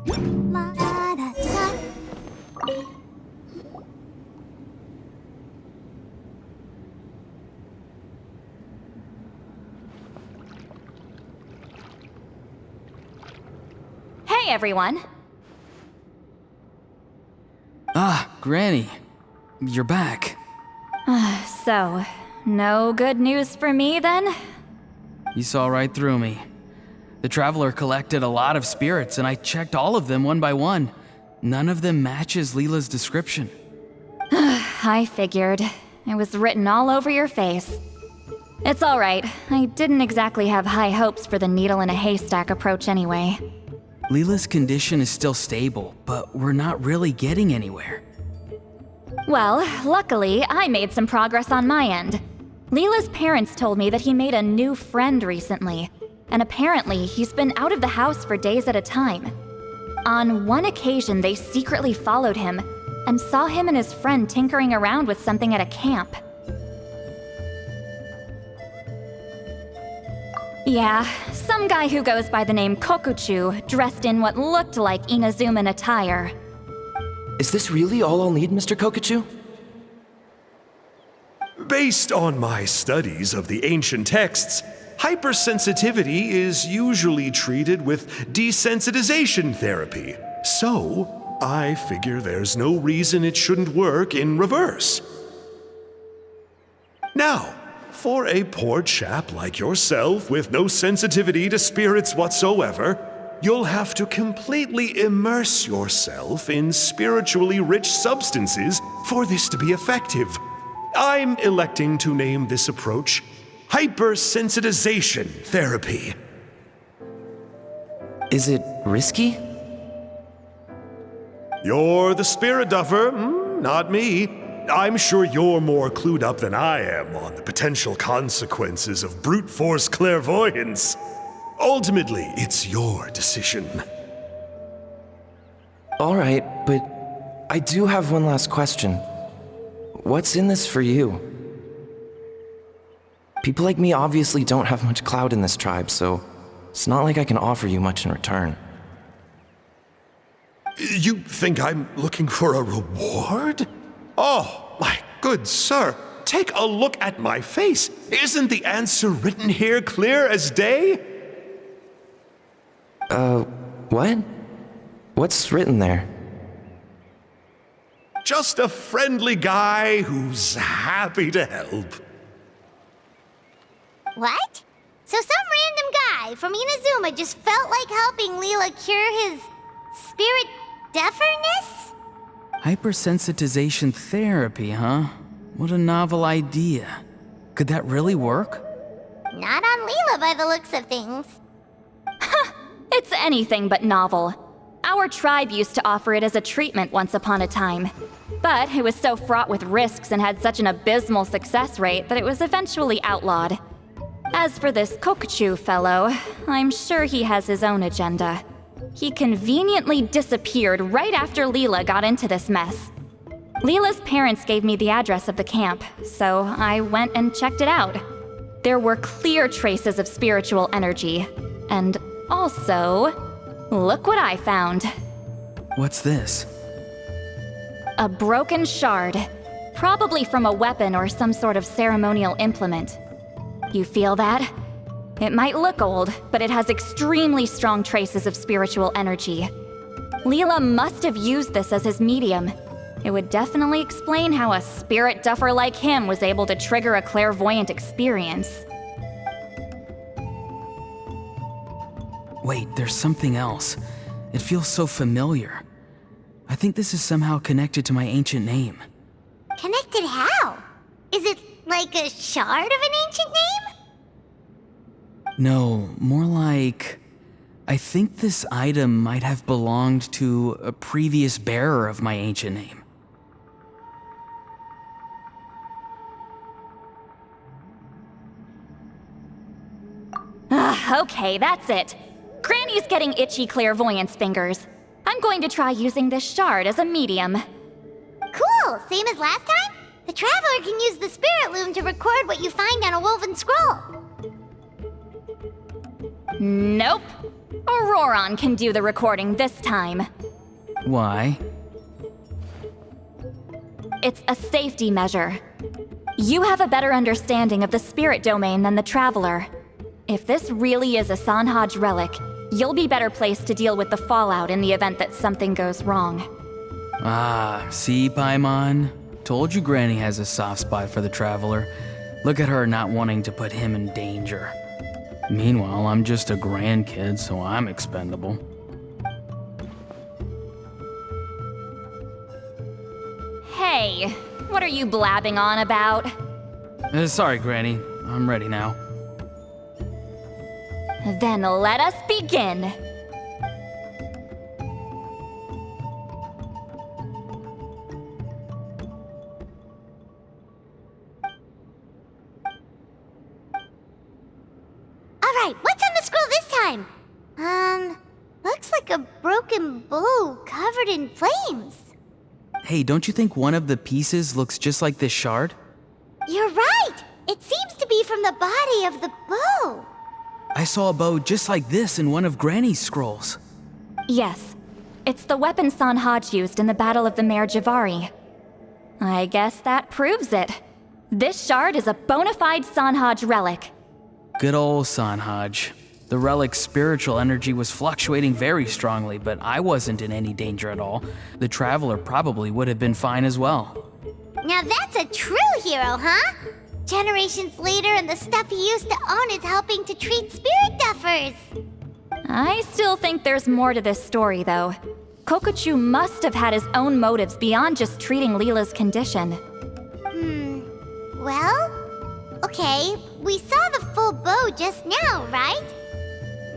Hey, everyone. Ah, Granny. You're back. So, no good news for me then? You saw right through me. The Traveler collected a lot of spirits, and I checked all of them one by one. None of them matches Leela's description. I figured. It was written all over your face. It's alright. I didn't exactly have high hopes for the needle in a haystack approach anyway. Leela's condition is still stable, but we're not really getting anywhere. Well, luckily, I made some progress on my end. Leela's parents told me that he made a new friend recently, and apparently he's been out of the house for days at a time. On one occasion, they secretly followed him and saw him and his friend tinkering around with something at a camp. Yeah, some guy who goes by the name Kokuchu, dressed in what looked like Inazuman attire. Is this really all I'll need, Mr. Kokuchu? Based on my studies of the ancient texts, hypersensitivity is usually treated with desensitization therapy. So, I figure there's no reason it shouldn't work in reverse. Now, for a poor chap like yourself with no sensitivity to spirits whatsoever, you'll have to completely immerse yourself in spiritually rich substances for this to be effective. I'm electing to name this approach hypersensitization therapy. Is it risky? You're the spirit duffer, not me. I'm sure you're more clued up than I am on the potential consequences of brute force clairvoyance. Ultimately, it's your decision. All right, but I do have one last question. What's in this for you? People like me obviously don't have much clout in this tribe, so it's not like I can offer you much in return. You think I'm looking for a reward? Oh, my good sir, take a look at my face. Isn't the answer written here clear as day? What? What's written there? Just a friendly guy who's happy to help. What? So some random guy from Inazuma just felt like helping Leela cure his spirit deafness? Hypersensitization therapy, huh? What a novel idea. Could that really work? Not on Leela by the looks of things. It's anything but novel. Our tribe used to offer it as a treatment once upon a time. But it was so fraught with risks and had such an abysmal success rate that it was eventually outlawed. As for this Kokuchu fellow, I'm sure he has his own agenda. He conveniently disappeared right after Leela got into this mess. Leela's parents gave me the address of the camp, so I went and checked it out. There were clear traces of spiritual energy, and also, look what I found. What's this? A broken shard, probably from a weapon or some sort of ceremonial implement. You feel that? It might look old, but it has extremely strong traces of spiritual energy. Leela must have used this as his medium. It would definitely explain how a spirit duffer like him was able to trigger a clairvoyant experience. Wait, there's something else. It feels so familiar. I think this is somehow connected to my ancient name. Connected how? Is it like a shard of an ancient name? No, more like... I think this item might have belonged to a previous bearer of my ancient name. Okay, that's it. Granny's getting itchy clairvoyance fingers. I'm going to try using this shard as a medium. Cool, same as last time? The Traveler can use the Spirit Loom to record what you find on a woven scroll. Nope. Auroron can do the recording this time. Why? It's a safety measure. You have a better understanding of the spirit domain than the Traveler. If this really is a Sanhaj relic, you'll be better placed to deal with the fallout in the event that something goes wrong. Ah, see, Paimon? Told you Granny has a soft spot for the Traveler. Look at her not wanting to put him in danger. Meanwhile, I'm just a grandkid, so I'm expendable. Hey, what are you blabbing on about? Sorry, Granny. I'm ready now. Then let us begin. Alright, what's on the scroll this time? Looks like a broken bow covered in flames. Hey, don't you think one of the pieces looks just like this shard? You're right! It seems to be from the body of the bow. I saw a bow just like this in one of Granny's scrolls. Yes, it's the weapon Sanhaj used in the Battle of the Mare Javari. I guess that proves it. This shard is a bona fide Sanhaj relic. Good old Sanhaj. The relic's spiritual energy was fluctuating very strongly, but I wasn't in any danger at all. The Traveler probably would have been fine as well. Now that's a true hero, huh? Generations later and the stuff he used to own is helping to treat spirit duffers. I still think there's more to this story, though. Kokochu must have had his own motives beyond just treating Leela's condition. Well, okay, we saw the full bow just now, right?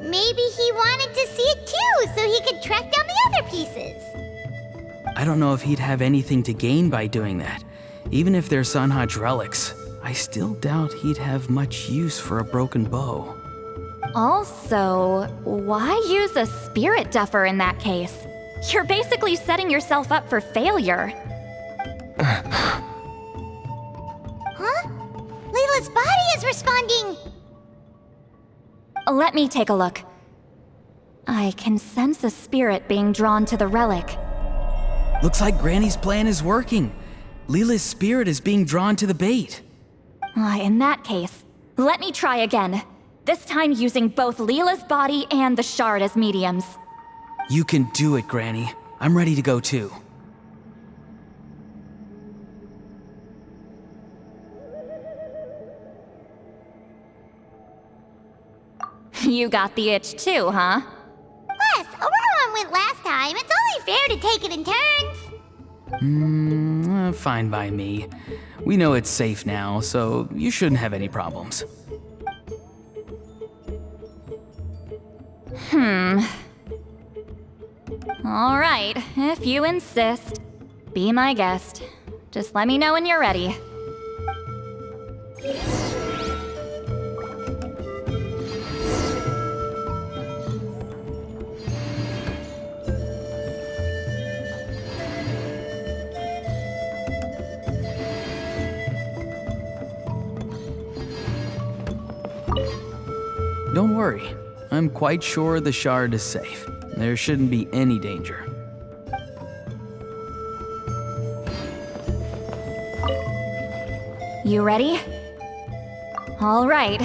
Maybe he wanted to see it too, so he could track down the other pieces. I don't know if he'd have anything to gain by doing that. Even if they're Sanhaj relics, I still doubt he'd have much use for a broken bow. Also, why use a spirit duffer in that case? You're basically setting yourself up for failure. Huh? Leela's body is responding! Let me take a look. I can sense a spirit being drawn to the relic. Looks like Granny's plan is working. Leela's spirit is being drawn to the bait. In that case, let me try again. This time using both Leela's body and the shard as mediums. You can do it, Granny. I'm ready to go too. You got the itch too, huh? Plus, Auroron went last time. It's only fair to take it in turns. Fine by me. We know it's safe now, so you shouldn't have any problems. All right, if you insist. Be my guest. Just let me know when you're ready. Don't worry. I'm quite sure the shard is safe. There shouldn't be any danger. You ready? All right.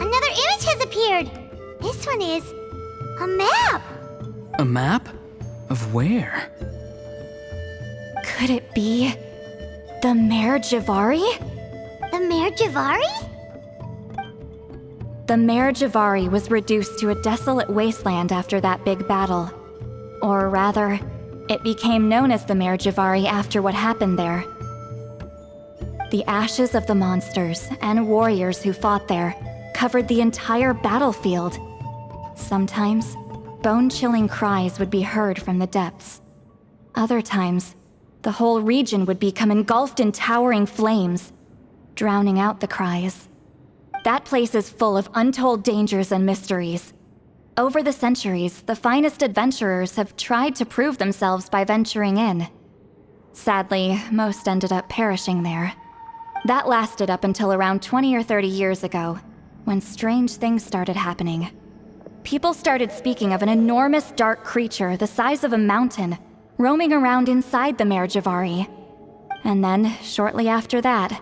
Another appeared. This one is a map. A map? Of where? Could it be the Mare Javari? The Mare Javari? The Mare Javari was reduced to a desolate wasteland after that big battle. Or rather, it became known as the Mare Javari after what happened there. The ashes of the monsters and warriors who fought there covered the entire battlefield. Sometimes, bone-chilling cries would be heard from the depths. Other times, the whole region would become engulfed in towering flames, drowning out the cries. That place is full of untold dangers and mysteries. Over the centuries, the finest adventurers have tried to prove themselves by venturing in. Sadly, most ended up perishing there. That lasted up until around 20 or 30 years ago, when strange things started happening. People started speaking of an enormous dark creature the size of a mountain, roaming around inside the Mare Javari. And then, shortly after that,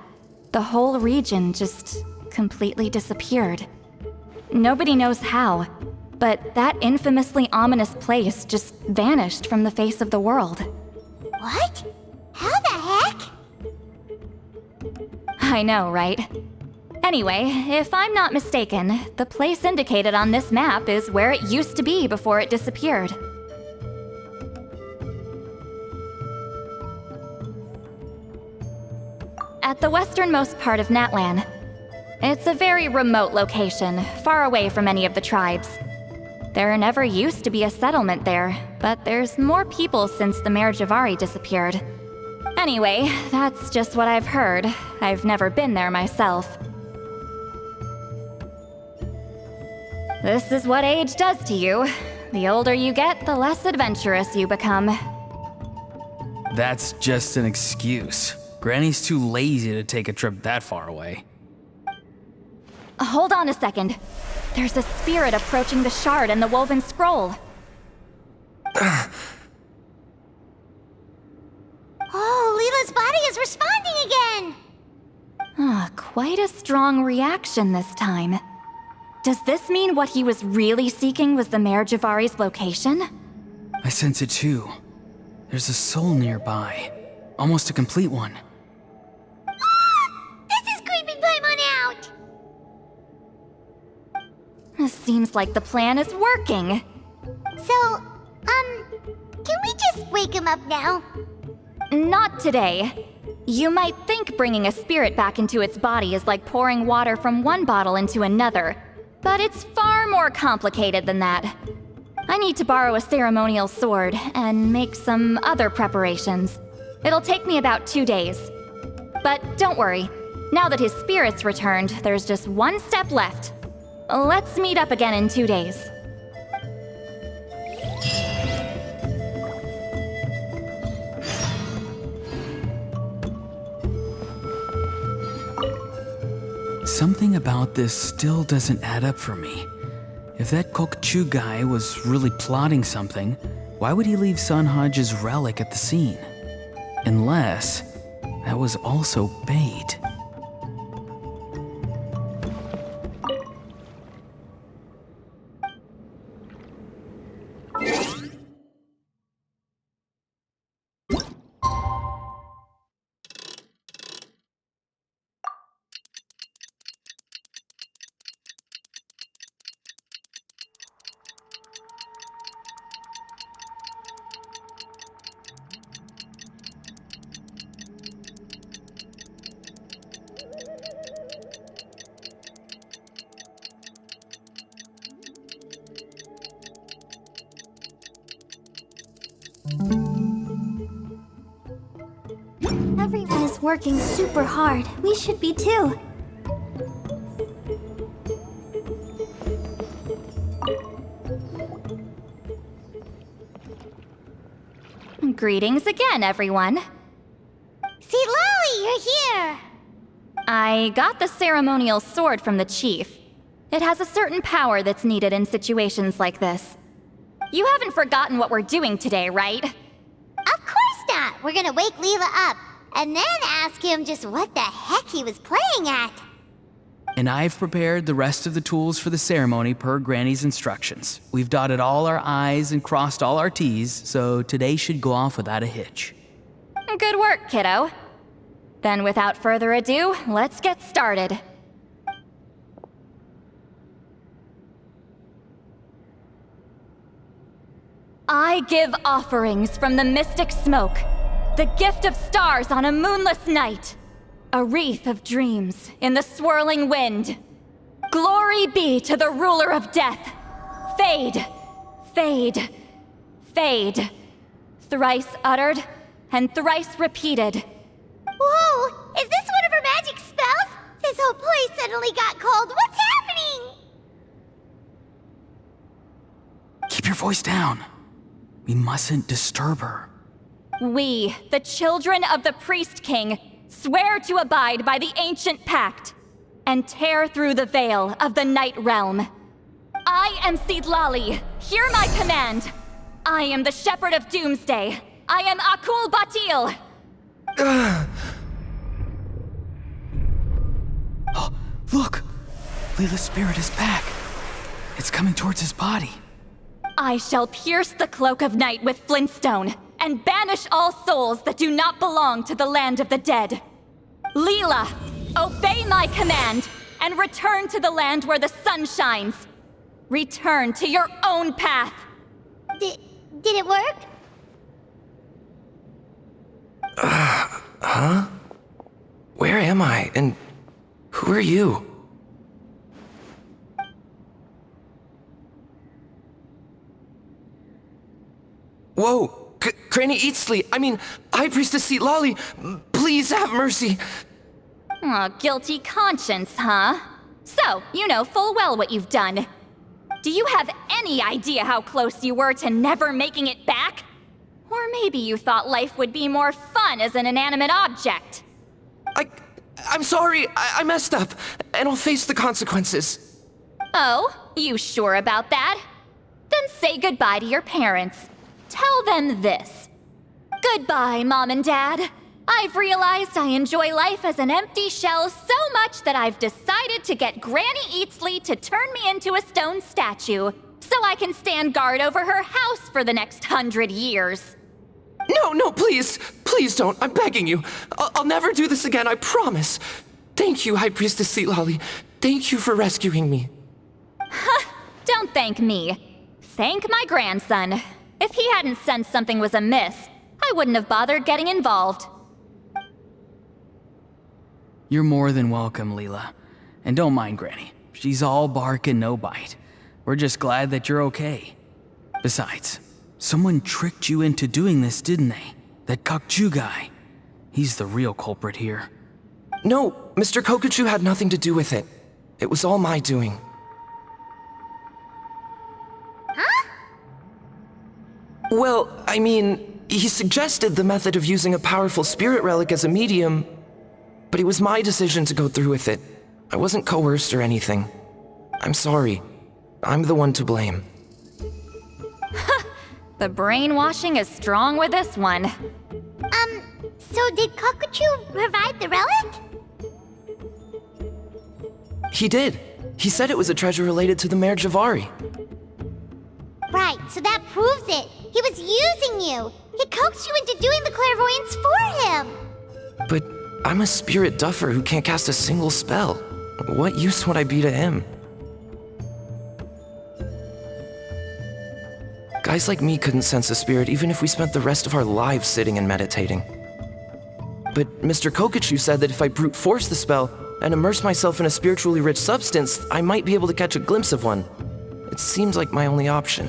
the whole region just completely disappeared. Nobody knows how, but that infamously ominous place just vanished from the face of the world. What? How the heck? I know, right? Anyway, if I'm not mistaken, the place indicated on this map is where it used to be before it disappeared. At the westernmost part of Natlan. It's a very remote location, far away from any of the tribes. There never used to be a settlement there, but there's more people since the Mare Javari disappeared. Anyway, that's just what I've heard. I've never been there myself. This is what age does to you. The older you get, the less adventurous you become. That's just an excuse. Granny's too lazy to take a trip that far away. Hold on a second. There's a spirit approaching the shard and the woven scroll. Oh, Leela's body is responding again! Quite a strong reaction this time. Does this mean what he was really seeking was the Mare Javari's location? I sense it too. There's a soul nearby. Almost a complete one. This is creeping Paimon out! Seems like the plan is working. So, can we just wake him up now? Not today. You might think bringing a spirit back into its body is like pouring water from one bottle into another, but it's far more complicated than that. I need to borrow a ceremonial sword and make some other preparations. It'll take me about 2 days. But don't worry, now that his spirit's returned, there's just one step left. Let's meet up again in 2 days. Something about this still doesn't add up for me. If that Kokchu guy was really plotting something, why would he leave Sanhaji's relic at the scene? Unless that was also bait. Everyone is working super hard. We should be too. Greetings again, everyone. See, Lolly, you're here! I got the ceremonial sword from the chief. It has a certain power that's needed in situations like this. You haven't forgotten what we're doing today, right? Of course not! We're gonna wake Leela up, and then ask him just what the heck he was playing at. And I've prepared the rest of the tools for the ceremony per Granny's instructions. We've dotted all our I's and crossed all our T's, so today should go off without a hitch. Good work, kiddo. Then without further ado, let's get started. I give offerings from the mystic smoke, the gift of stars on a moonless night, a wreath of dreams in the swirling wind. Glory be to the ruler of death. Fade, fade, fade. Thrice uttered and thrice repeated. Whoa! Is this one of her magic spells? This whole place suddenly got cold. What's happening? Keep your voice down. We mustn't disturb her. We, the children of the Priest King, swear to abide by the ancient pact and tear through the veil of the Night Realm. I am Seedlali. Hear my command. I am the Shepherd of Doomsday. I am Akul Batil. Oh, look! Leela's spirit is back. It's coming towards his body. I shall pierce the cloak of night with flintstone and banish all souls that do not belong to the land of the dead. Leela, obey my command and return to the land where the sun shines. Return to your own path. Did it work? Huh? Where am I? And who are you? Whoa! Granny Eatsley, High Priestess Seedlali, please have mercy. Aw, guilty conscience, huh? So, you know full well what you've done. Do you have any idea how close you were to never making it back? Or maybe you thought life would be more fun as an inanimate object. I'm sorry, I messed up, and I'll face the consequences. Oh, you sure about that? Then say goodbye to your parents. Tell them this. Goodbye, Mom and Dad. I've realized I enjoy life as an empty shell so much that I've decided to get Granny Eatsley to turn me into a stone statue so I can stand guard over her house for the next 100 years. No, please. Please don't. I'm begging you. I'll never do this again, I promise. Thank you, High Priestess Seedlali. Thank you for rescuing me. Don't thank me. Thank my grandson. If he hadn't sensed something was amiss, I wouldn't have bothered getting involved. You're more than welcome, Leela. And don't mind Granny. She's all bark and no bite. We're just glad that you're okay. Besides, someone tricked you into doing this, didn't they? That Kokju guy. He's the real culprit here. No, Mr. Kokuchu had nothing to do with it. It was all my doing. Huh? Well, he suggested the method of using a powerful spirit relic as a medium, but it was my decision to go through with it. I wasn't coerced or anything. I'm sorry. I'm the one to blame. The brainwashing is strong with this one. So did Kokuchu provide the relic? He did. He said it was a treasure related to the Mare Javari. Right, so that proves it. He was using you. He coaxed you into doing the clairvoyance for him. But I'm a spirit duffer who can't cast a single spell. What use would I be to him? Guys like me couldn't sense a spirit even if we spent the rest of our lives sitting and meditating. But Mr. Kokuchu said that if I brute force the spell and immerse myself in a spiritually rich substance, I might be able to catch a glimpse of one. It seems like my only option.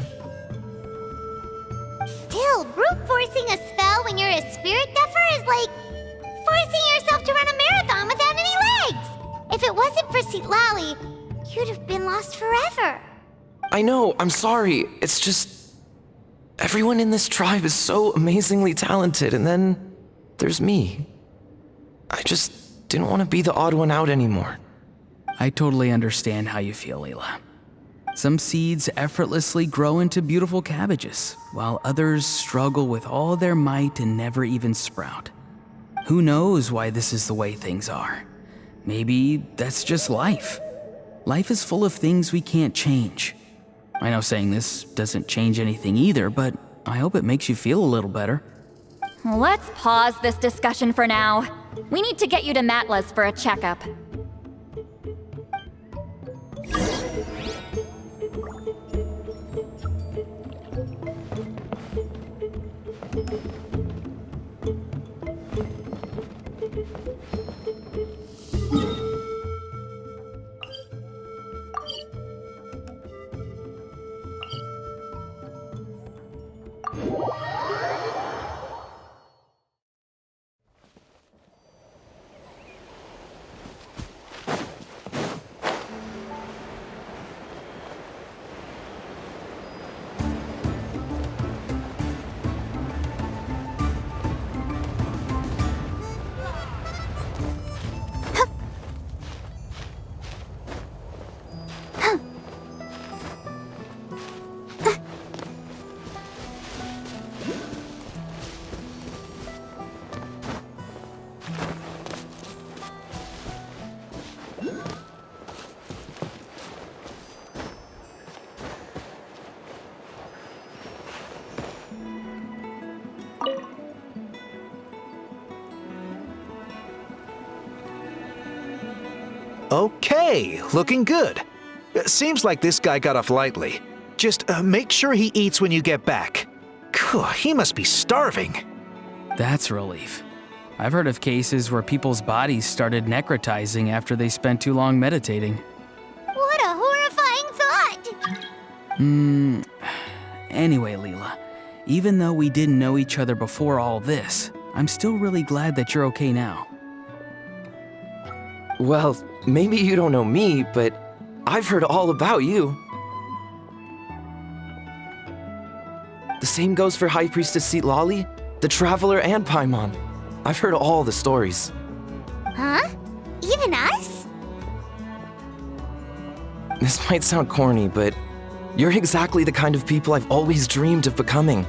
Still, brute forcing a spell when you're a spirit duffer is like forcing yourself to run a marathon without any legs. If it wasn't for Seedlali, you'd have been lost forever. I know, I'm sorry. It's just... everyone in this tribe is so amazingly talented, and then there's me. I just didn't want to be the odd one out anymore. I totally understand how you feel, Leela. Some seeds effortlessly grow into beautiful cabbages, while others struggle with all their might and never even sprout. Who knows why this is the way things are? Maybe that's just life. Life is full of things we can't change. I know saying this doesn't change anything either, but I hope it makes you feel a little better. Let's pause this discussion for now. We need to get you to Natla's for a checkup. Okay, looking good. Seems like this guy got off lightly. Just make sure he eats when you get back. He must be starving. That's a relief. I've heard of cases where people's bodies started necrotizing after they spent too long meditating. What a horrifying thought! Anyway, Leela, even though we didn't know each other before all this, I'm still really glad that you're okay now. Well, maybe you don't know me, but I've heard all about you. The same goes for High Priestess Citlali, the Traveler, and Paimon. I've heard all the stories. Huh? Even us? This might sound corny, but you're exactly the kind of people I've always dreamed of becoming.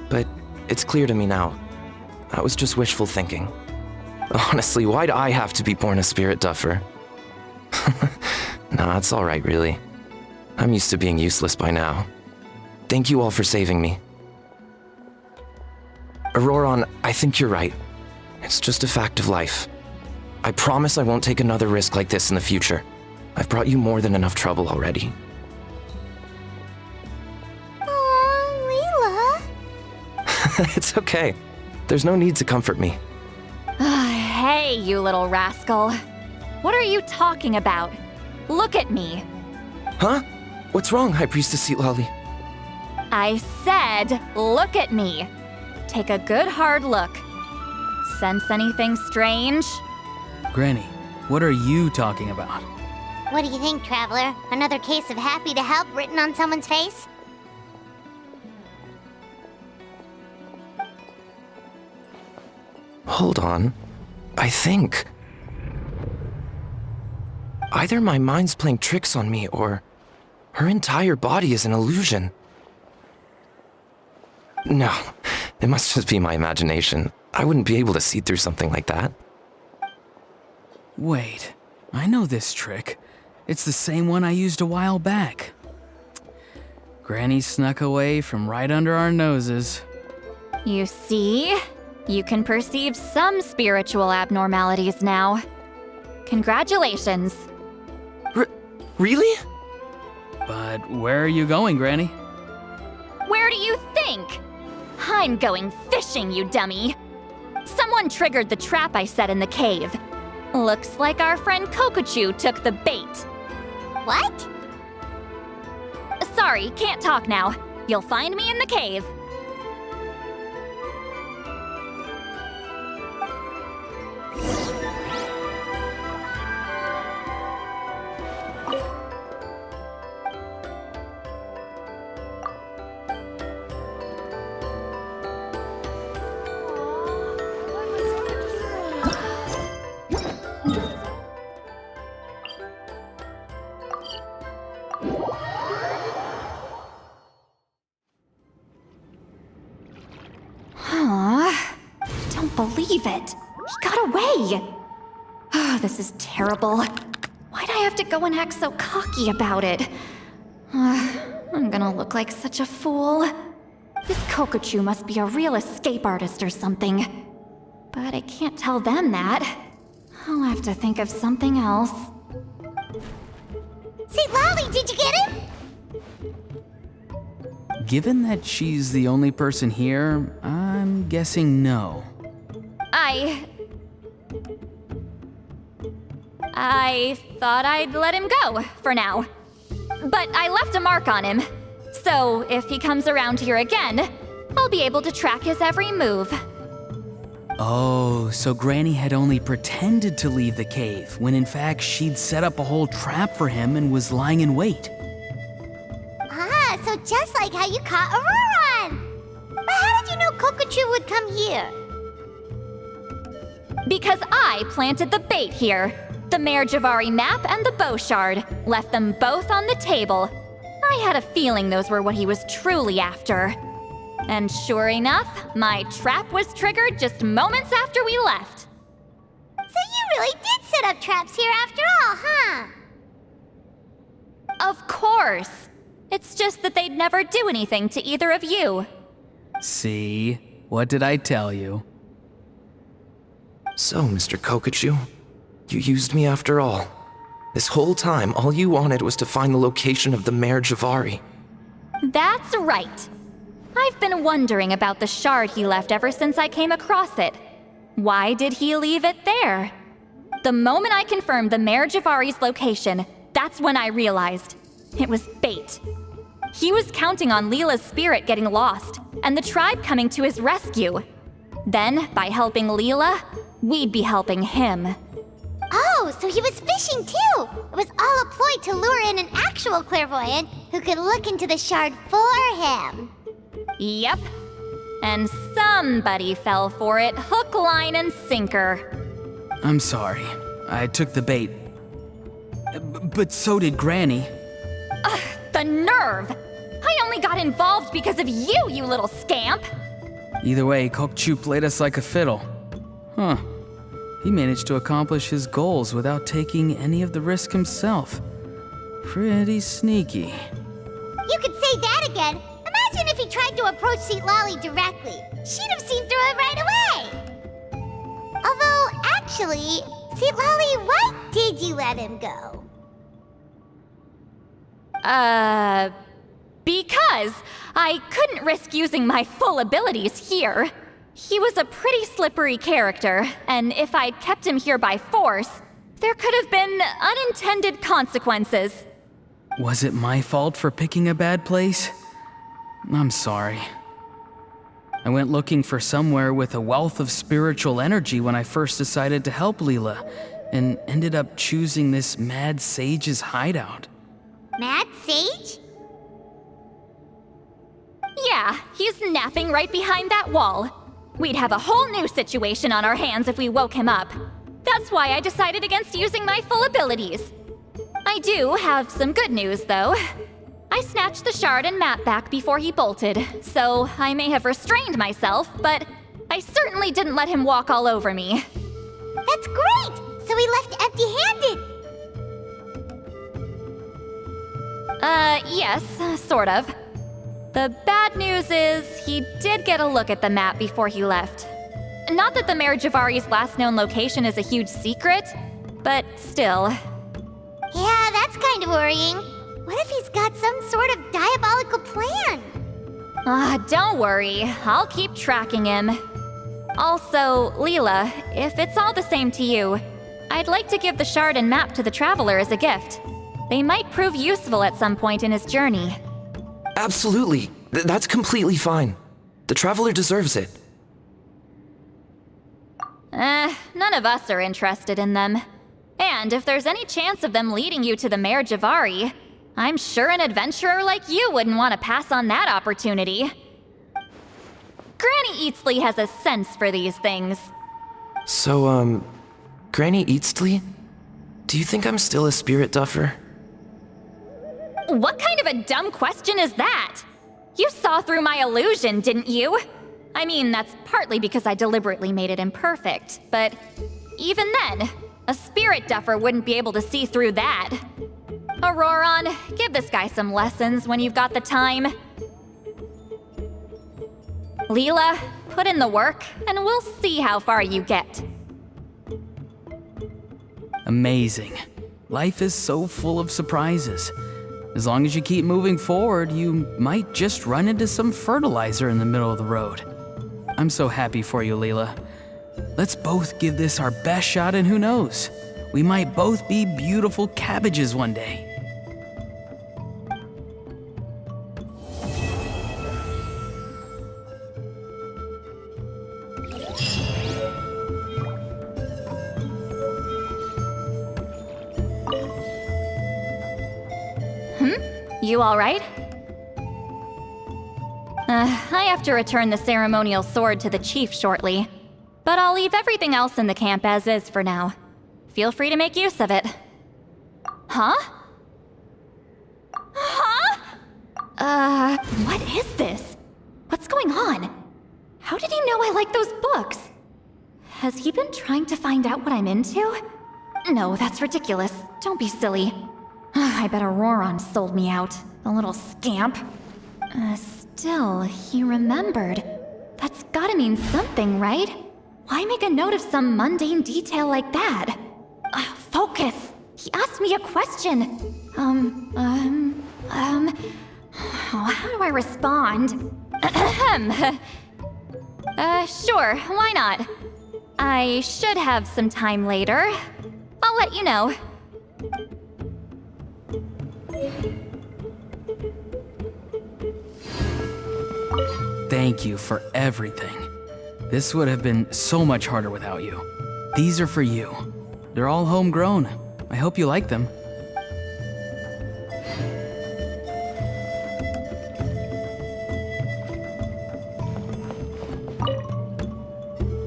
But it's clear to me now. That was just wishful thinking. Honestly, why'd I have to be born a spirit duffer? Nah, it's alright, really. I'm used to being useless by now. Thank you all for saving me. Auroron, I think you're right. It's just a fact of life. I promise I won't take another risk like this in the future. I've brought you more than enough trouble already. Aw, Leela. It's okay. There's no need to comfort me. Hey, you little rascal. What are you talking about? Look at me. Huh? What's wrong, High Priestess Citlali? I said, look at me. Take a good hard look. Sense anything strange? Granny, what are you talking about? What do you think, Traveler? Another case of happy to help written on someone's face? Hold on. I think... either my mind's playing tricks on me, or her entire body is an illusion. No, it must just be my imagination. I wouldn't be able to see through something like that. Wait, I know this trick. It's the same one I used a while back. Granny snuck away from right under our noses. You see? You can perceive some spiritual abnormalities now. Congratulations. Really? But where are you going, Granny? Where do you think? I'm going fishing, you dummy. Someone triggered the trap I set in the cave. Looks like our friend Kokochu took the bait. What? Sorry, can't talk now. You'll find me in the cave. Believe it. He got away. this is terrible. Why'd I have to go and act so cocky about it? I'm gonna look like such a fool. This Kokochu must be a real escape artist or something. But I can't tell them that. I'll have to think of something else. St. Lally, did you get him? Given that she's the only person here, I'm guessing no. I thought I'd let him go, for now. But I left a mark on him. So if he comes around here again, I'll be able to track his every move. Oh, so Granny had only pretended to leave the cave, when in fact she'd set up a whole trap for him and was lying in wait. Ah, so just like how you caught Auroron! But how did you know Kokochu would come here? Because I planted the bait here. The Mare Javari map and the bow shard. Left them both on the table. I had a feeling those were what he was truly after. And sure enough, my trap was triggered just moments after we left. So you really did set up traps here after all, huh? Of course. It's just that they'd never do anything to either of you. See? What did I tell you? So, Mr. Kokochu, you used me after all. This whole time, all you wanted was to find the location of the Mare Javari. That's right. I've been wondering about the shard he left ever since I came across it. Why did he leave it there? The moment I confirmed the Mare Javari's location, that's when I realized. It was bait. He was counting on Leela's spirit getting lost, and the tribe coming to his rescue. Then, by helping Leela, we'd be helping him. Oh, so he was fishing too! It was all a ploy to lure in an actual clairvoyant who could look into the shard for him. Yep. And somebody fell for it, hook, line, and sinker. I'm sorry. I took the bait. But so did Granny. Ugh, the nerve! I only got involved because of you, you little scamp! Either way, Kokchu played us like a fiddle. Huh. He managed to accomplish his goals without taking any of the risk himself. Pretty sneaky. You could say that again! Imagine if he tried to approach St. Lally directly. She'd have seen through it right away! Although, actually, St. Lally, why did you let him go? Because I couldn't risk using my full abilities here. He was a pretty slippery character, and if I'd kept him here by force, there could have been unintended consequences. Was it my fault for picking a bad place? I'm sorry. I went looking for somewhere with a wealth of spiritual energy when I first decided to help Leela, and ended up choosing this mad sage's hideout. Mad Sage? Yeah, he's napping right behind that wall. We'd have a whole new situation on our hands if we woke him up. That's why I decided against using my full abilities. I do have some good news, though. I snatched the shard and map back before he bolted, so I may have restrained myself, but I certainly didn't let him walk all over me. That's great! So he left empty-handed! Yes, sort of. The bad news is, he did get a look at the map before he left. Not that the Mare Javari's last known location is a huge secret, but still. Yeah, that's kind of worrying. What if he's got some sort of diabolical plan? Don't worry. I'll keep tracking him. Also, Leela, if it's all the same to you, I'd like to give the shard and map to the Traveler as a gift. They might prove useful at some point in his journey. Absolutely. That's completely fine. The Traveler deserves it. None of us are interested in them. And if there's any chance of them leading you to the Mare Javari, I'm sure an adventurer like you wouldn't want to pass on that opportunity. Granny Eatsley has a sense for these things. So, Granny Eatsley? Do you think I'm still a spirit duffer? What kind of a dumb question is that? You saw through my illusion, didn't you? I mean, that's partly because I deliberately made it imperfect, but Even then, a spirit duffer wouldn't be able to see through that. Auroron, give this guy some lessons when you've got the time. Leela, put in the work, and we'll see how far you get. Amazing. Life is so full of surprises. As long as you keep moving forward, you might just run into some fertilizer in the middle of the road. I'm so happy for you, Leela. Let's both give this our best shot, and who knows? We might both be beautiful cabbages one day. You all right? I have to return the ceremonial sword to the chief shortly, but I'll leave everything else in the camp as is for now. Feel free to make use of it. Huh? Huh? What is this? What's going on? How did he know I like those books? Has he been trying to find out what I'm into? No, that's ridiculous. Don't be silly. I bet Auroron sold me out, the little scamp. Still, he remembered. That's gotta mean something, right? Why make a note of some mundane detail like that? Focus! He asked me a question. How do I respond? Sure, why not? I should have some time later. I'll let you know. Thank you for everything. This would have been so much harder without you. These are for you. They're all homegrown. I hope you like them.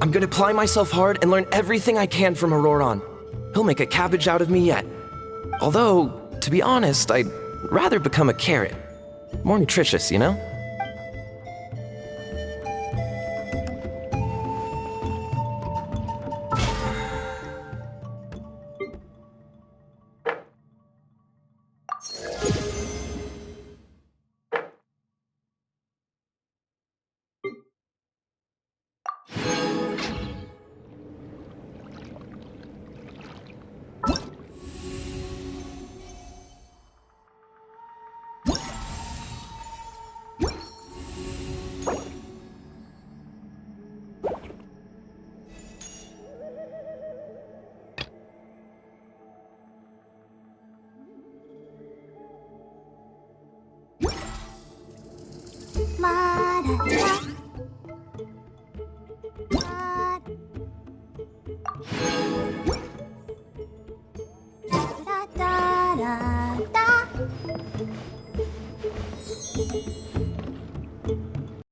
I'm gonna apply myself hard and learn everything I can from Auroron. He'll make a cabbage out of me yet. Although, to be honest, I'd rather become a carrot. More nutritious, you know? La, da, da.